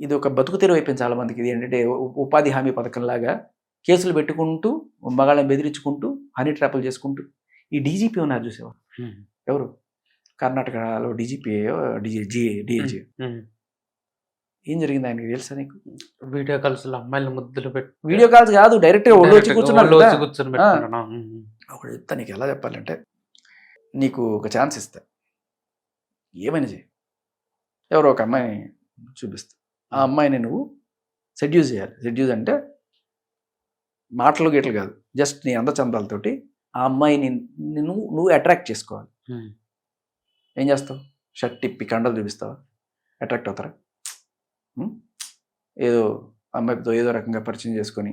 ఇది ఒక బతుకు తెరువు అయిపోయింది చాలా మందికి. ఇది ఏంటంటే ఉపాధి హామీ పథకంలాగా కేసులు పెట్టుకుంటూ మగాళ్ళని బెదిరించుకుంటూ హనీ ట్రాపులు చేసుకుంటూ. ఈ డీజీపీ ఉన్నారు చూసేవా, ఎవరు కర్ణాటకలో డీజీపీ డిఐజీ, ఏం జరిగింది ఆయనకి తెలుసా నీకు? వీడియో కాల్స్ అమ్మాయిలు ముద్దులు పెట్టి, వీడియో కాల్స్ కాదు, డైరెక్ట్ ఒళ్ళు వచ్చి కూర్చున్నారు. ఒకడు చెప్తా నీకు, ఎలా చెప్పాలంటే, నీకు ఒక ఛాన్స్ ఇస్తా, ఏమైనా చేయి, ఎవరో ఒక అమ్మాయిని చూపిస్తా, ఆ అమ్మాయిని నువ్వు సెడ్యూస్ చేయాలి. సెడ్యూస్ అంటే మాటలు గీటలు కాదు, జస్ట్ నీ అందచందాలతోటి ఆ అమ్మాయిని నువ్వు అట్రాక్ట్ చేసుకోవాలి. ఏం చేస్తావు? షర్ట్ తిప్పి కండలు చూపిస్తావా? అట్రాక్ట్ అవుతారా? ఏదో అమ్మాయితో ఏదో రకంగా పరిచయం చేసుకొని,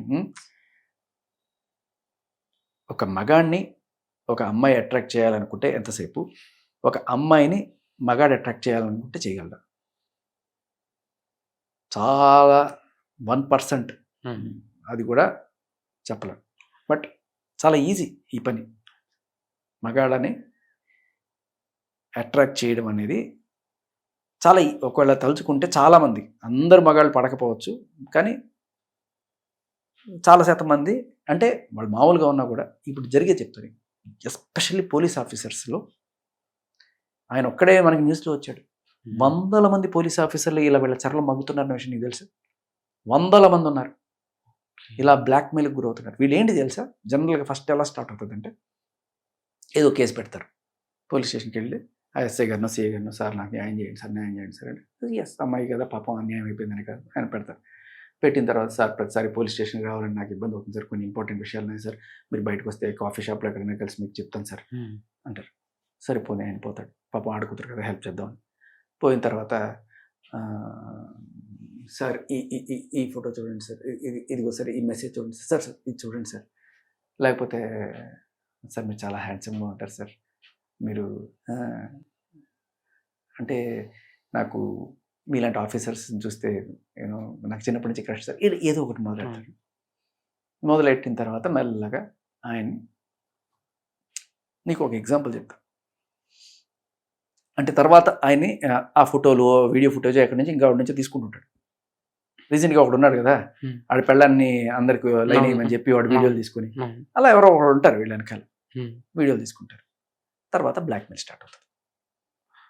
ఒక మగాడిని ఒక అమ్మాయి అట్రాక్ట్ చేయాలనుకుంటే ఎంతసేపు, ఒక అమ్మాయిని మగాడు అట్రాక్ట్ చేయాలనుకుంటే చేయగలరా? చాలా 1% అది కూడా చెప్పలేం. బట్ చాలా ఈజీ ఈ పని. మగాళ్ళని అట్రాక్ట్ చేయడం అనేది చాలా, ఒకవేళ తలుచుకుంటే చాలామంది, అందరు మగాళ్ళు పడకపోవచ్చు, కానీ చాలా శాతం మంది, అంటే వాళ్ళు మామూలుగా ఉన్నా కూడా ఇప్పుడు జరిగే చెప్తారు. ఎస్పెషల్లీ పోలీస్ ఆఫీసర్స్లో ఆయన ఒక్కడే మనకి న్యూస్లో వచ్చాడు. 100 మంది పోలీస్ ఆఫీసర్లు ఇలా వీళ్ళ చర్యలు మగ్గుతున్నారన్న విషయం నీకు తెలుసు? 100 మంది ఉన్నారు ఇలా బ్లాక్మెయిల్కి గురవుతున్నారు. వీళ్ళు ఏంటి తెలుసా? జనరల్గా ఫస్ట్ ఎలా స్టార్ట్ అవుతుందంటే, ఏదో కేసు పెడతారు, పోలీస్ స్టేషన్కి వెళ్ళి ఆ ఎస్ఐ గారినో సిఐ గారినో, సార్ నాకు న్యాయం చేయండి సార్, న్యాయం చేయండి సార్ అంటే, ఎస్ అమ్మాయి కదా పాపం అన్యాయం అయిపోయిందని కాదు, ఆయన పెడతారు. పెట్టిన తర్వాత, సార్ ప్రతిసారి పోలీస్ స్టేషన్కి రావాలని నాకు ఇబ్బంది అవుతుంది సార్, కొన్ని ఇంపార్టెంట్ విషయాలు ఉన్నాయి సార్, మీరు బయటకు వస్తే కాఫీ షాప్లో ఎక్కడైనా కలిసి మీకు చెప్తాను సార్ అంటారు. సరిపోయి ఆయన పోతాడు, పాపం ఆడుకుంటారు కదా, హెల్ప్ చేద్దామని. పోయిన తర్వాత, సార్ ఈ ఫోటో చూడండి సార్, ఇదిగో సార్ ఈ మెసేజ్ చూడండి సార్, సార్ ఇది చూడండి సార్, లేకపోతే సార్ మీరు చాలా హ్యాండ్సమ్గా ఉంటారు సార్, మీరు అంటే నాకు మీలాంటి ఆఫీసర్స్ చూస్తే నేను నాకు చిన్నప్పటి నుంచి క్రష్ సార్, ఏదో ఒకటి మొదలెడతారు. మొదలెట్టిన తర్వాత మెల్లగా ఆయన్ని, నీకు ఒక ఎగ్జాంపుల్ చెప్తాను. అంటే తర్వాత ఆయన్ని ఆ ఫోటోలు, వీడియో ఫుటేజ్ ఎక్కడి నుంచి ఇంకా నుంచి తీసుకుంటుంటాడు. రీసెంట్గా ఒకడు ఉన్నాడు కదా, ఆడి పెళ్ళాన్ని అందరికి లైన్ వేయమని చెప్పి వాడు వీడియోలు తీసుకుని, అలా ఎవరో ఒకడు ఉంటారు వీళ్ళ వెనకాల, వీడియోలు తీసుకుంటారు. తర్వాత బ్లాక్మెయిల్ స్టార్ట్ అవుతుంది.